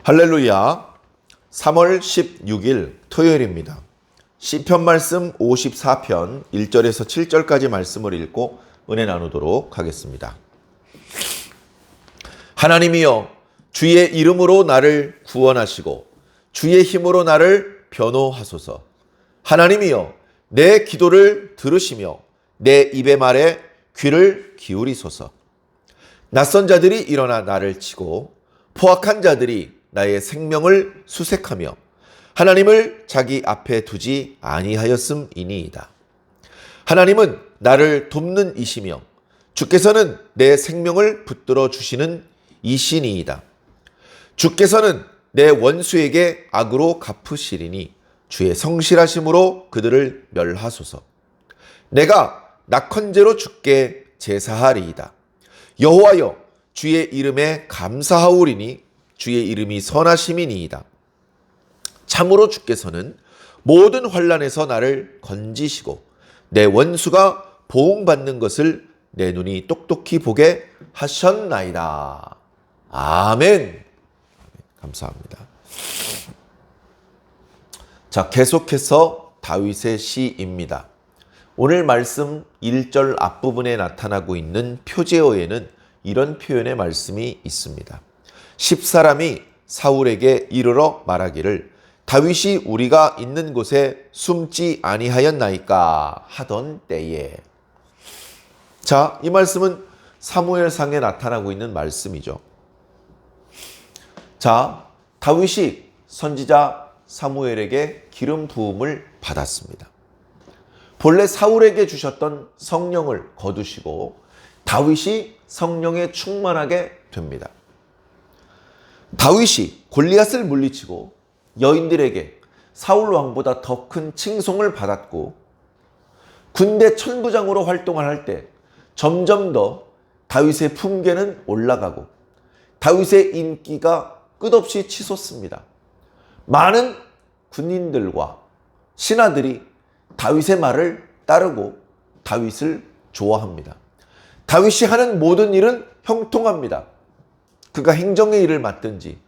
할렐루야. 3월 16일 토요일입니다. 시편 말씀 54편 1절에서 7절까지 말씀을 읽고 은혜 나누도록 하겠습니다. 하나님이여, 주의 이름으로 나를 구원하시고 주의 힘으로 나를 변호하소서. 하나님이여, 내 기도를 들으시며 내 입의 말에 귀를 기울이소서. 낯선 자들이 일어나 나를 치고 포악한 자들이 나의 생명을 수색하며 하나님을 자기 앞에 두지 아니하였음이니이다. 하나님은 나를 돕는 이시며 주께서는 내 생명을 붙들어 주시는 이시니이다. 주께서는 내 원수에게 악으로 갚으시리니 주의 성실하심으로 그들을 멸하소서. 내가 낙헌제로 주께 제사하리이다. 여호와여, 주의 이름에 감사하오리니 주의 이름이 선하심이니이다. 참으로 주께서는 모든 환난에서 나를 건지시고 내 원수가 보응받는 것을 내 눈이 똑똑히 보게 하셨나이다. 아멘. 감사합니다. 자, 계속해서 다윗의 시입니다. 오늘 말씀 1절 앞부분에 나타나고 있는 표제어에는 이런 표현의 말씀이 있습니다. 10사람이 사울에게 이르러 말하기를 다윗이 우리가 있는 곳에 숨지 아니하였나이까 하던 때에. 자, 이 말씀은 사무엘상에 나타나고 있는 말씀이죠. 자, 다윗이 선지자 사무엘에게 기름 부음을 받았습니다. 본래 사울에게 주셨던 성령을 거두시고 다윗이 성령에 충만하게 됩니다. 다윗이 골리앗을 물리치고 여인들에게 사울 왕보다 더 큰 칭송을 받았고 군대 천부장으로 활동을 할 때 점점 더 다윗의 품계는 올라가고 다윗의 인기가 끝없이 치솟습니다. 많은 군인들과 신하들이 다윗의 말을 따르고 다윗을 좋아합니다. 다윗이 하는 모든 일은 형통합니다. 그가 행정의 일을 맡든지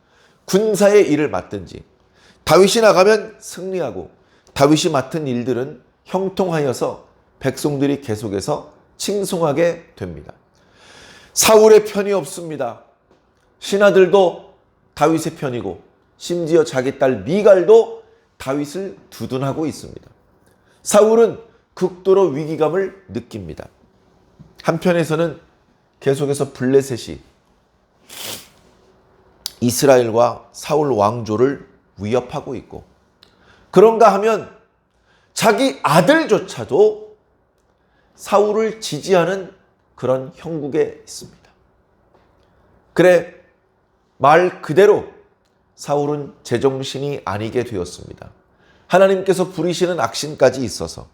군사의 일을 맡든지 다윗이 나가면 승리하고 다윗이 맡은 일들은 형통하여서 백성들이 계속해서 칭송하게 됩니다. 사울의 편이 없습니다. 신하들도 다윗의 편이고 심지어 자기 딸 미갈도 다윗을 두둔하고 있습니다. 사울은 극도로 위기감을 느낍니다. 한편에서는 계속해서 블레셋이 이스라엘과 사울 왕조를 위협하고 있고, 그런가 하면 자기 아들조차도 사울을 지지하는 그런 형국에 있습니다. 그래, 말 그대로 사울은 제정신이 아니게 되었습니다. 하나님께서 부리시는 악신까지 있어서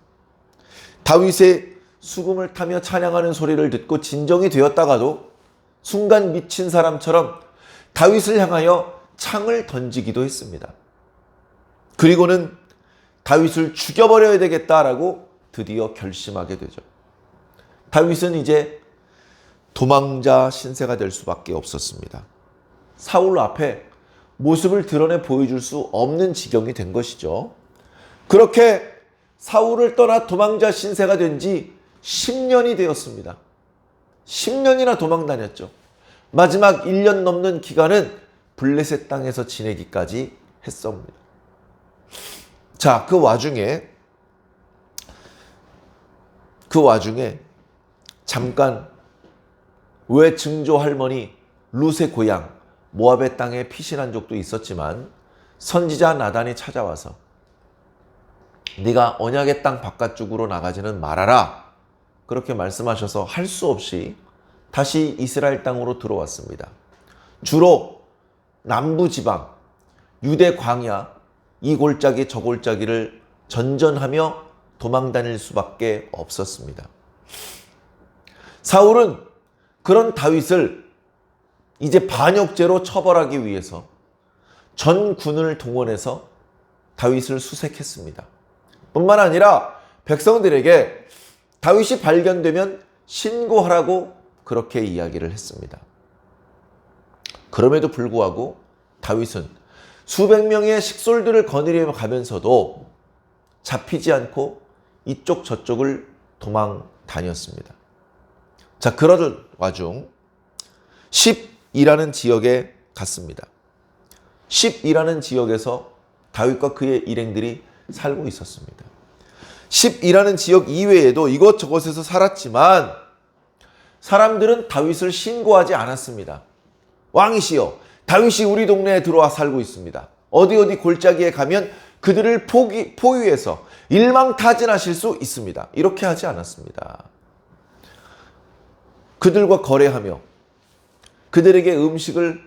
다윗의 수금을 타며 찬양하는 소리를 듣고 진정이 되었다가도 순간 미친 사람처럼 다윗을 향하여 창을 던지기도 했습니다. 그리고는 다윗을 죽여버려야 되겠다라고 드디어 결심하게 되죠. 다윗은 이제 도망자 신세가 될 수밖에 없었습니다. 사울 앞에 모습을 드러내 보여줄 수 없는 지경이 된 것이죠. 그렇게 사울을 떠나 도망자 신세가 된 지 10년이 되었습니다. 10년이나 도망 다녔죠. 마지막 1년 넘는 기간은 블레셋 땅에서 지내기까지 했습니다. 자, 그 와중에 잠깐 왜 증조 할머니 룻의 고향 모압의 땅에 피신한 적도 있었지만 선지자 나단이 찾아와서 네가 언약의 땅 바깥쪽으로 나가지는 말아라, 그렇게 말씀하셔서 할 수 없이 다시 이스라엘 땅으로 들어왔습니다. 주로 남부지방 유대 광야 이 골짜기 저 골짜기를 전전하며 도망다닐 수밖에 없었습니다. 사울은 그런 다윗을 이제 반역죄로 처벌하기 위해서 전 군을 동원해서 다윗을 수색했습니다. 뿐만 아니라 백성들에게 다윗이 발견되면 신고하라고 그렇게 이야기를 했습니다. 그럼에도 불구하고 다윗은 수백 명의 식솔들을 거느리며 가면서도 잡히지 않고 이쪽 저쪽을 도망 다녔습니다. 자, 그러던 와중 10이라는 지역에 갔습니다. 10이라는 지역에서 다윗과 그의 일행들이 살고 있었습니다. 10이라는 지역 이외에도 이곳저곳에서 살았지만 사람들은 다윗을 신고하지 않았습니다. 왕이시여, 다윗이 우리 동네에 들어와 살고 있습니다. 어디 골짜기에 가면 그들을 포위해서 일망타진하실 수 있습니다. 이렇게 하지 않았습니다. 그들과 거래하며 그들에게 음식을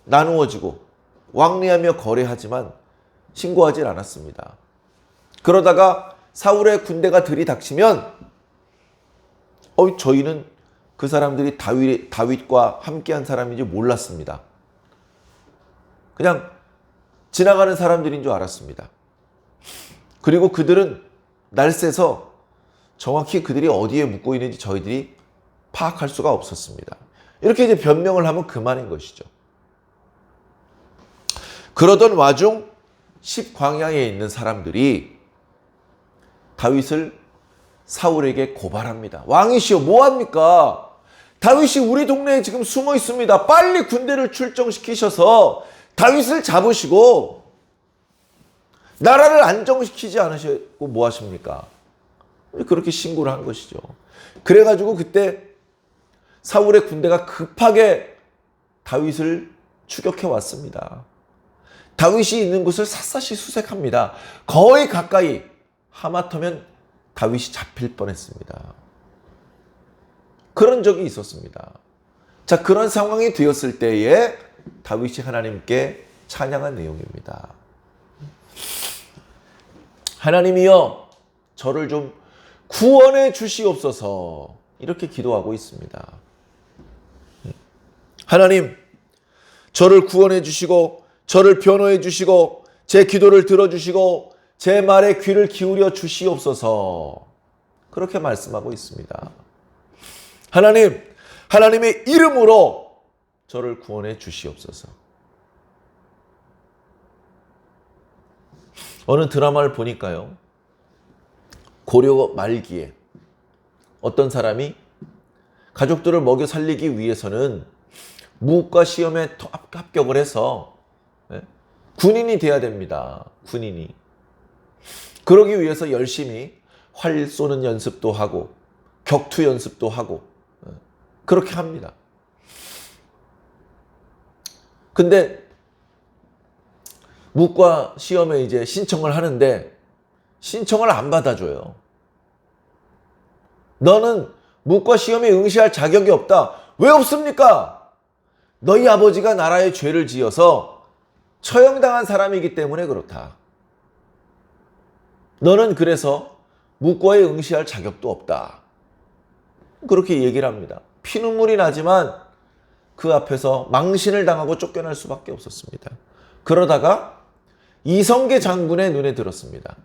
나누어 주고 왕래하며 거래하지만 신고하지 않았습니다. 그러다가 사울의 군대가 들이닥치면 저희는 그 사람들이 다윗과 함께한 사람인지 몰랐습니다. 그냥 지나가는 사람들인 줄 알았습니다. 그리고 그들은 날새서 정확히 그들이 어디에 묵고 있는지 저희들이 파악할 수가 없었습니다. 이렇게 이제 변명을 하면 그만인 것이죠. 그러던 와중 10광야에 있는 사람들이 다윗을 사울에게 고발합니다. 왕이시여, 뭐합니까? 다윗이 우리 동네에 지금 숨어 있습니다. 빨리 군대를 출정시키셔서 다윗을 잡으시고 나라를 안정시키지 않으시고 뭐 하십니까? 그렇게 신고를 한 것이죠. 그래가지고 그때 사울의 군대가 급하게 다윗을 추격해 왔습니다. 다윗이 있는 곳을 샅샅이 수색합니다. 거의 가까이, 하마터면 다윗이 잡힐 뻔했습니다. 그런 적이 있었습니다. 자, 그런 상황이 되었을 때에 다윗이 하나님께 찬양한 내용입니다. 하나님이여, 저를 좀 구원해 주시옵소서. 이렇게 기도하고 있습니다. 하나님, 저를 구원해 주시고 저를 변호해 주시고 제 기도를 들어주시고 제 말에 귀를 기울여 주시옵소서. 그렇게 말씀하고 있습니다. 하나님, 하나님의 이름으로 저를 구원해 주시옵소서. 어느 드라마를 보니까요, 고려 말기에 어떤 사람이 가족들을 먹여 살리기 위해서는 무과 시험에 합격을 해서 군인이 돼야 됩니다. 군인이. 그러기 위해서 열심히 활 쏘는 연습도 하고 격투 연습도 하고 그렇게 합니다. 근데 무과 시험에 이제 신청을 하는데 신청을 안 받아줘요. 너는 무과 시험에 응시할 자격이 없다. 왜 없습니까? 너희 아버지가 나라에 죄를 지어서 처형당한 사람이기 때문에 그렇다. 너는 그래서 무과에 응시할 자격도 없다. 그렇게 얘기를 합니다. 피눈물이 나지만 그 앞에서 망신을 당하고 쫓겨날 수밖에 없었습니다. 그러다가 이성계 장군의 눈에 들었습니다.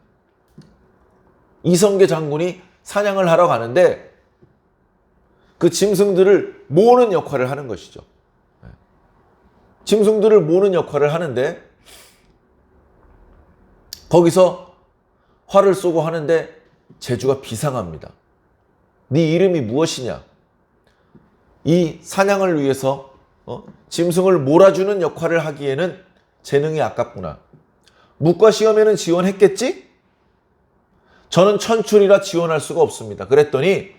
이성계 장군이 사냥을 하러 가는데 그 짐승들을 모으는 역할을 하는 것이죠. 짐승들을 모으는 역할을 하는데 거기서 활을 쏘고 하는데 제주가 비상합니다. 네 이름이 무엇이냐? 이 사냥을 위해서 짐승을 몰아주는 역할을 하기에는 재능이 아깝구나. 무과 시험에는 지원했겠지? 저는 천출이라 지원할 수가 없습니다. 그랬더니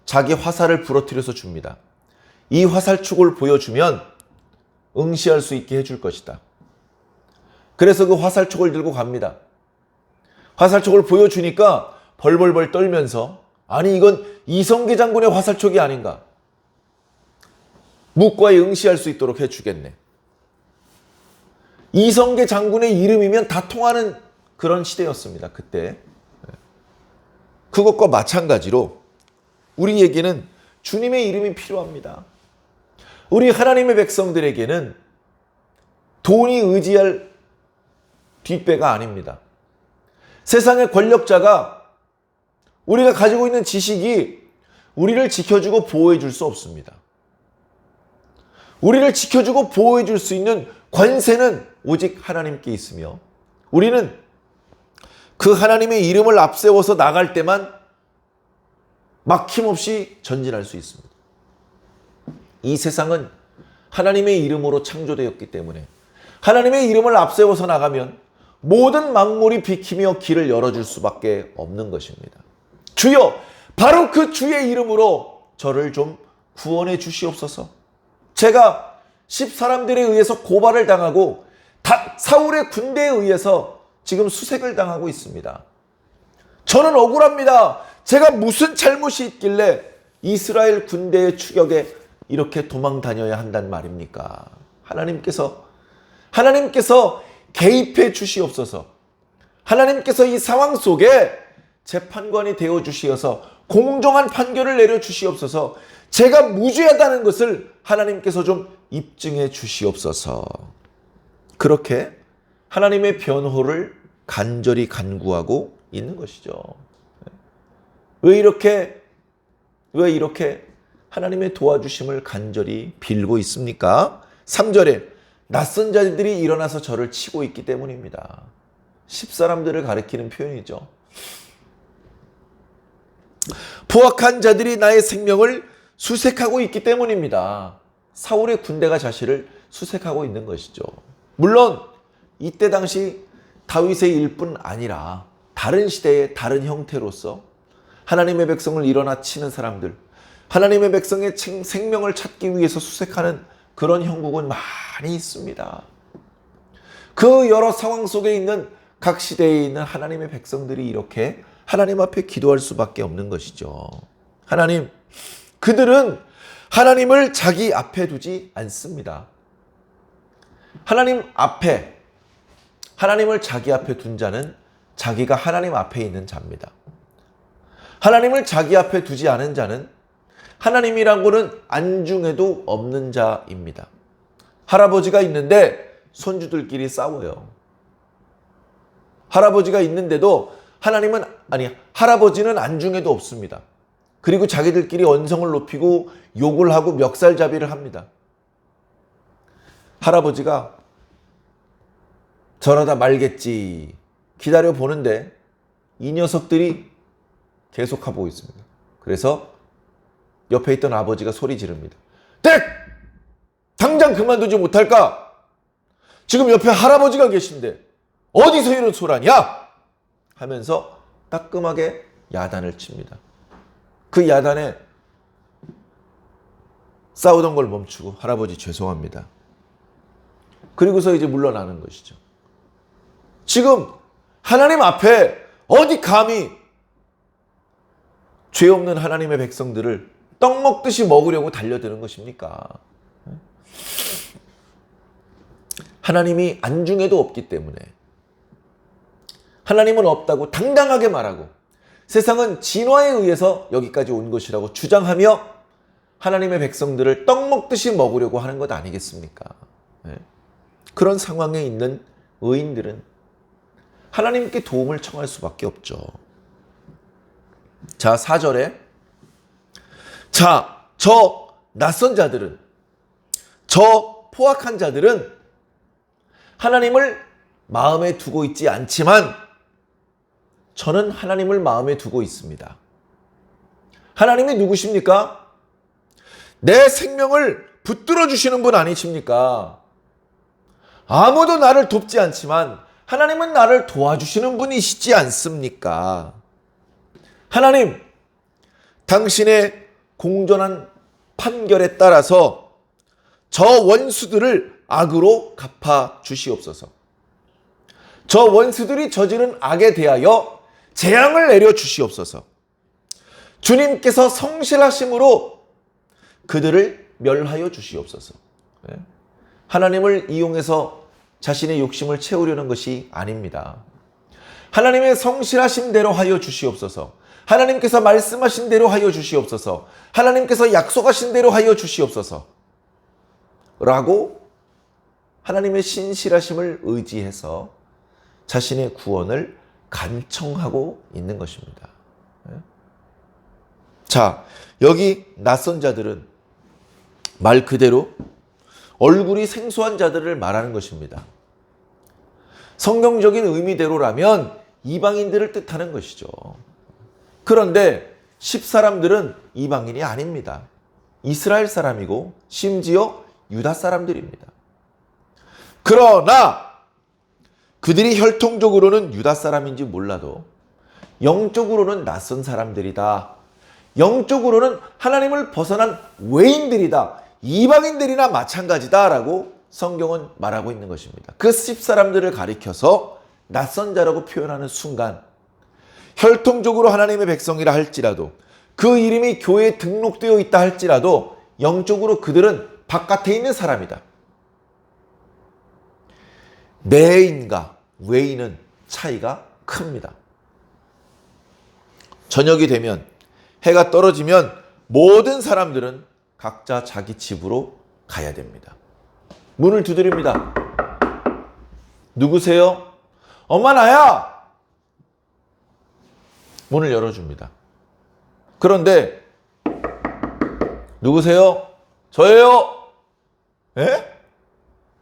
자기 화살을 부러뜨려서 줍니다. 이 화살촉을 보여주면 응시할 수 있게 해줄 것이다. 그래서 그 화살촉을 들고 갑니다. 화살촉을 보여주니까 벌벌벌 떨면서 아니 이건 이성계 장군의 화살촉이 아닌가. 무과에 응시할 수 있도록 해주겠네. 이성계 장군의 이름이면 다 통하는 그런 시대였습니다. 그때. 그것과 마찬가지로 우리에게는 주님의 이름이 필요합니다. 우리 하나님의 백성들에게는 돈이 의지할 뒷배가 아닙니다. 세상의 권력자가 우리가 가지고 있는 지식이 우리를 지켜주고 보호해 줄 수 없습니다. 우리를 지켜주고 보호해 줄 수 있는 권세는 오직 하나님께 있으며 우리는 그 하나님의 이름을 앞세워서 나갈 때만 막힘없이 전진할 수 있습니다. 이 세상은 하나님의 이름으로 창조되었기 때문에 하나님의 이름을 앞세워서 나가면 모든 만물이 비키며 길을 열어줄 수밖에 없는 것입니다. 주여, 바로 그 주의 이름으로 저를 좀 구원해 주시옵소서. 제가 10사람들에 의해서 고발을 당하고 사울의 군대에 의해서 지금 수색을 당하고 있습니다. 저는 억울합니다. 제가 무슨 잘못이 있길래 이스라엘 군대의 추격에 이렇게 도망 다녀야 한단 말입니까? 하나님께서 개입해 주시옵소서. 하나님께서 이 상황 속에 재판관이 되어 주시어서 공정한 판결을 내려 주시옵소서. 제가 무죄하다는 것을 하나님께서 좀 입증해 주시옵소서. 그렇게 하나님의 변호를 간절히 간구하고 있는 것이죠. 왜 이렇게 하나님의 도와주심을 간절히 빌고 있습니까? 3절에 낯선 자들이 일어나서 저를 치고 있기 때문입니다. 10사람들을 가리키는 표현이죠. 포악한 자들이 나의 생명을 수색하고 있기 때문입니다. 사울의 군대가 자신을 수색하고 있는 것이죠. 물론 이때 당시 다윗의 일뿐 아니라 다른 시대의 다른 형태로서 하나님의 백성을 일어나 치는 사람들, 하나님의 백성의 생명을 찾기 위해서 수색하는 그런 형국은 많이 있습니다. 그 여러 상황 속에 있는 각 시대에 있는 하나님의 백성들이 이렇게 하나님 앞에 기도할 수밖에 없는 것이죠. 하나님, 그들은 하나님을 자기 앞에 두지 않습니다. 하나님을 자기 앞에 둔 자는 자기가 하나님 앞에 있는 자입니다. 하나님을 자기 앞에 두지 않은 자는 하나님이란 거는 안중에도 없는 자입니다. 할아버지가 있는데 손주들끼리 싸워요. 할아버지가 있는데도 할아버지는 안중에도 없습니다. 그리고 자기들끼리 언성을 높이고 욕을 하고 멱살잡이를 합니다. 할아버지가 저러다 말겠지 기다려 보는데 이 녀석들이 계속하고 있습니다. 그래서 옆에 있던 아버지가 소리 지릅니다. 댁! 당장 그만두지 못할까? 지금 옆에 할아버지가 계신데 어디서 이런 소란이야? 하면서 따끔하게 야단을 칩니다. 그 야단에 싸우던 걸 멈추고 할아버지 죄송합니다. 그리고서 이제 물러나는 것이죠. 지금 하나님 앞에 어디 감히 죄 없는 하나님의 백성들을 떡 먹듯이 먹으려고 달려드는 것입니까? 하나님이 안중에도 없기 때문에 하나님은 없다고 당당하게 말하고 세상은 진화에 의해서 여기까지 온 것이라고 주장하며 하나님의 백성들을 떡 먹듯이 먹으려고 하는 것 아니겠습니까? 그런 상황에 있는 의인들은 하나님께 도움을 청할 수밖에 없죠. 자, 4절에 저 낯선 자들은, 저 포악한 자들은 하나님을 마음에 두고 있지 않지만 저는 하나님을 마음에 두고 있습니다. 하나님이 누구십니까? 내 생명을 붙들어 주시는 분 아니십니까? 아무도 나를 돕지 않지만 하나님은 나를 도와주시는 분이시지 않습니까? 하나님, 당신의 공정한 판결에 따라서 저 원수들을 악으로 갚아 주시옵소서. 저 원수들이 저지른 악에 대하여 재앙을 내려 주시옵소서. 주님께서 성실하심으로 그들을 멸하여 주시옵소서. 하나님을 이용해서 자신의 욕심을 채우려는 것이 아닙니다. 하나님의 성실하신 대로 하여 주시옵소서. 하나님께서 말씀하신 대로 하여 주시옵소서. 하나님께서 약속하신 대로 하여 주시옵소서. 라고 하나님의 신실하심을 의지해서 자신의 구원을 간청하고 있는 것입니다. 자, 여기 낯선 자들은 말 그대로 얼굴이 생소한 자들을 말하는 것입니다. 성경적인 의미대로라면 이방인들을 뜻하는 것이죠. 그런데 10사람들은 이방인이 아닙니다. 이스라엘 사람이고 심지어 유다 사람들입니다. 그러나 그들이 혈통적으로는 유다 사람인지 몰라도 영적으로는 낯선 사람들이다. 영적으로는 하나님을 벗어난 외인들이다. 이방인들이나 마찬가지다라고 성경은 말하고 있는 것입니다. 그 10사람들을 가리켜서 낯선 자라고 표현하는 순간 혈통적으로 하나님의 백성이라 할지라도 그 이름이 교회에 등록되어 있다 할지라도 영적으로 그들은 바깥에 있는 사람이다. 내인과 외인은 차이가 큽니다. 저녁이 되면 해가 떨어지면 모든 사람들은 각자 자기 집으로 가야 됩니다. 문을 두드립니다. 누구세요? 엄마 나야! 문을 열어줍니다. 그런데 누구세요? 저예요. 에?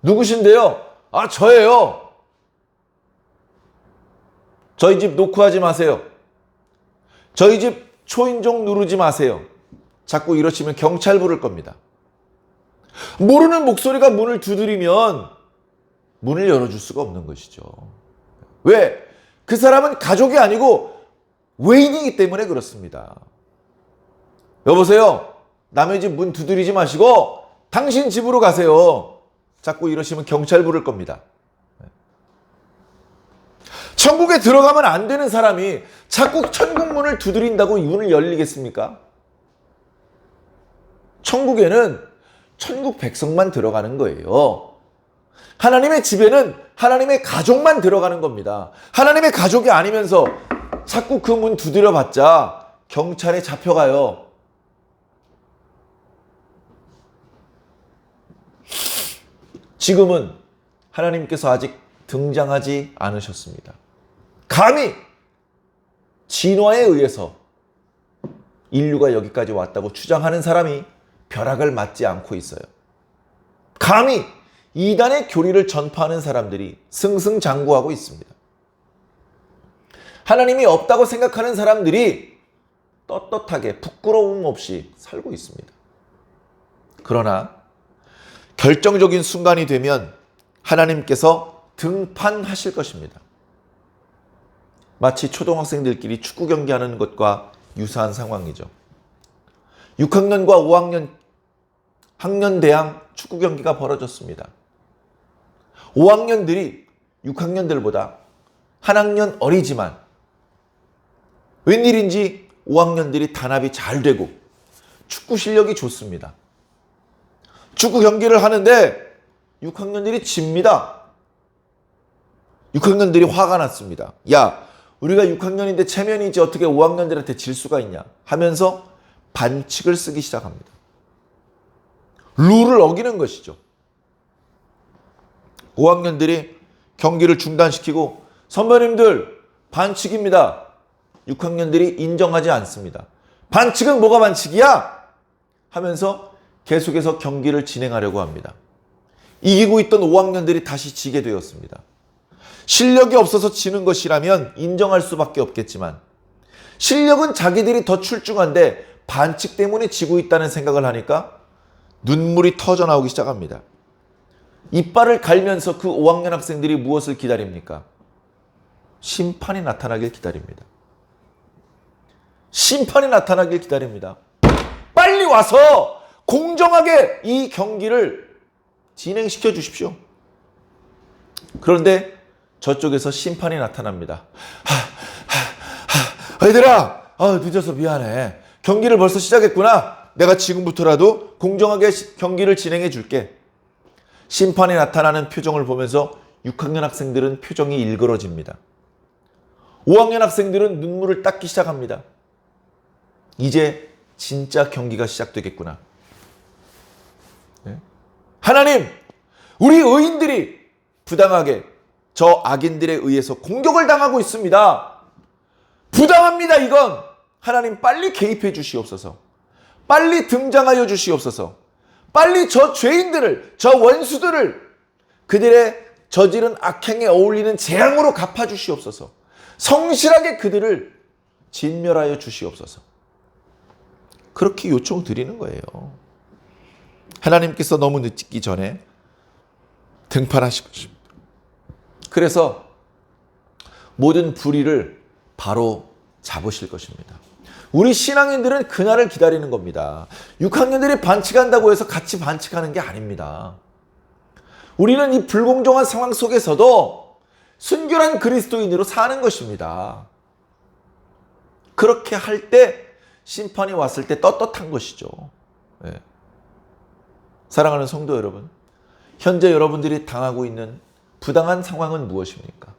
누구신데요? 아, 저예요. 저희 집 노크하지 마세요. 저희 집 초인종 누르지 마세요. 자꾸 이러시면 경찰 부를 겁니다. 모르는 목소리가 문을 두드리면 문을 열어줄 수가 없는 것이죠. 왜? 그 사람은 가족이 아니고 외인이기 때문에 그렇습니다. 여보세요? 남의 집 문 두드리지 마시고 당신 집으로 가세요. 자꾸 이러시면 경찰 부를 겁니다. 천국에 들어가면 안 되는 사람이 자꾸 천국 문을 두드린다고 문을 열리겠습니까? 천국에는 천국 백성만 들어가는 거예요. 하나님의 집에는 하나님의 가족만 들어가는 겁니다. 하나님의 가족이 아니면서 자꾸 그 문 두드려봤자 경찰에 잡혀가요. 지금은 하나님께서 아직 등장하지 않으셨습니다. 감히 진화에 의해서 인류가 여기까지 왔다고 주장하는 사람이 벼락을 맞지 않고 있어요. 감히 이단의 교리를 전파하는 사람들이 승승장구하고 있습니다. 하나님이 없다고 생각하는 사람들이 떳떳하게 부끄러움 없이 살고 있습니다. 그러나 결정적인 순간이 되면 하나님께서 등판하실 것입니다. 마치 초등학생들끼리 축구 경기하는 것과 유사한 상황이죠. 6학년과 5학년 학년대항 축구 경기가 벌어졌습니다. 5학년들이 6학년들보다 한 학년 어리지만 웬일인지 5학년들이 단합이 잘 되고 축구 실력이 좋습니다. 축구 경기를 하는데 6학년들이 집니다. 6학년들이 화가 났습니다. 야, 우리가 6학년인데 체면이지 어떻게 5학년들한테 질 수가 있냐 하면서 반칙을 쓰기 시작합니다. 룰을 어기는 것이죠. 5학년들이 경기를 중단시키고 선배님들 반칙입니다. 6학년들이 인정하지 않습니다. 반칙은 뭐가 반칙이야? 하면서 계속해서 경기를 진행하려고 합니다. 이기고 있던 5학년들이 다시 지게 되었습니다. 실력이 없어서 지는 것이라면 인정할 수밖에 없겠지만 실력은 자기들이 더 출중한데 반칙 때문에 지고 있다는 생각을 하니까 눈물이 터져나오기 시작합니다. 이빨을 갈면서 그 5학년 학생들이 무엇을 기다립니까? 심판이 나타나길 기다립니다. 심판이 나타나길 기다립니다. 빨리 와서 공정하게 이 경기를 진행시켜 주십시오. 그런데 저쪽에서 심판이 나타납니다. 얘들아, 늦어서 미안해. 경기를 벌써 시작했구나. 내가 지금부터라도 공정하게 경기를 진행해 줄게. 심판이 나타나는 표정을 보면서 6학년 학생들은 표정이 일그러집니다. 5학년 학생들은 눈물을 닦기 시작합니다. 이제 진짜 경기가 시작되겠구나. 하나님, 우리 의인들이 부당하게 저 악인들에 의해서 공격을 당하고 있습니다. 부당합니다, 이건. 하나님 빨리 개입해 주시옵소서. 빨리 등장하여 주시옵소서. 빨리 저 죄인들을, 저 원수들을 그들의 저지른 악행에 어울리는 재앙으로 갚아주시옵소서. 성실하게 그들을 진멸하여 주시옵소서. 그렇게 요청드리는 거예요. 하나님께서 너무 늦기 전에 등판하실 것입니다. 그래서 모든 불의를 바로 잡으실 것입니다. 우리 신앙인들은 그날을 기다리는 겁니다. 6학년들이 반칙한다고 해서 같이 반칙하는 게 아닙니다. 우리는 이 불공정한 상황 속에서도 순결한 그리스도인으로 사는 것입니다. 그렇게 할 때 심판이 왔을 때 떳떳한 것이죠. 네. 사랑하는 성도 여러분, 현재 여러분들이 당하고 있는 부당한 상황은 무엇입니까?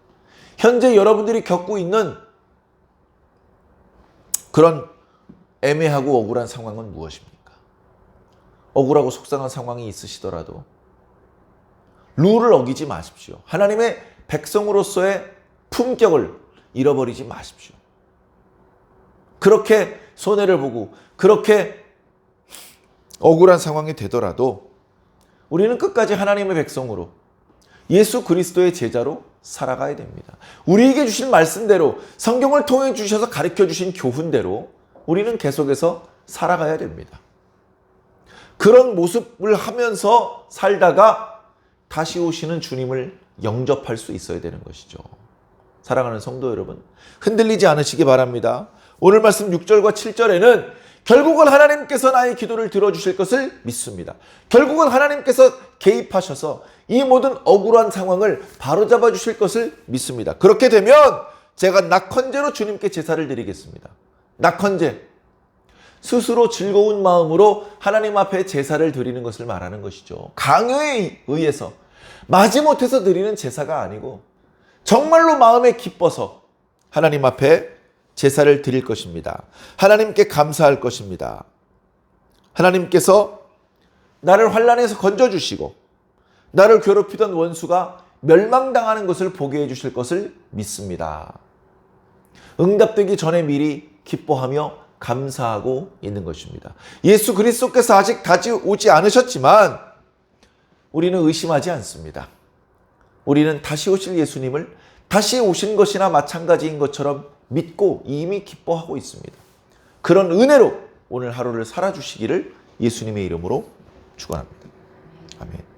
현재 여러분들이 겪고 있는 그런 애매하고 억울한 상황은 무엇입니까? 억울하고 속상한 상황이 있으시더라도 룰을 어기지 마십시오. 하나님의 백성으로서의 품격을 잃어버리지 마십시오. 그렇게 손해를 보고 그렇게 억울한 상황이 되더라도 우리는 끝까지 하나님의 백성으로 예수 그리스도의 제자로 살아가야 됩니다. 우리에게 주신 말씀대로 성경을 통해 주셔서 가르쳐 주신 교훈대로 우리는 계속해서 살아가야 됩니다. 그런 모습을 하면서 살다가 다시 오시는 주님을 영접할 수 있어야 되는 것이죠. 사랑하는 성도 여러분, 흔들리지 않으시기 바랍니다. 오늘 말씀 6절과 7절에는 결국은 하나님께서 나의 기도를 들어주실 것을 믿습니다. 결국은 하나님께서 개입하셔서 이 모든 억울한 상황을 바로잡아 주실 것을 믿습니다. 그렇게 되면 제가 낙헌제로 주님께 제사를 드리겠습니다. 낙헌제, 스스로 즐거운 마음으로 하나님 앞에 제사를 드리는 것을 말하는 것이죠. 강요에 의해서 마지못해서 드리는 제사가 아니고 정말로 마음에 기뻐서 하나님 앞에 제사를 드릴 것입니다. 하나님께 감사할 것입니다. 하나님께서 나를 환난에서 건져주시고 나를 괴롭히던 원수가 멸망당하는 것을 보게 해주실 것을 믿습니다. 응답되기 전에 미리 기뻐하며 감사하고 있는 것입니다. 예수 그리스도께서 아직 다시 오지 않으셨지만 우리는 의심하지 않습니다. 우리는 다시 오실 예수님을 다시 오신 것이나 마찬가지인 것처럼 믿고 이미 기뻐하고 있습니다. 그런 은혜로 오늘 하루를 살아주시기를 예수님의 이름으로 축원합니다. 아멘.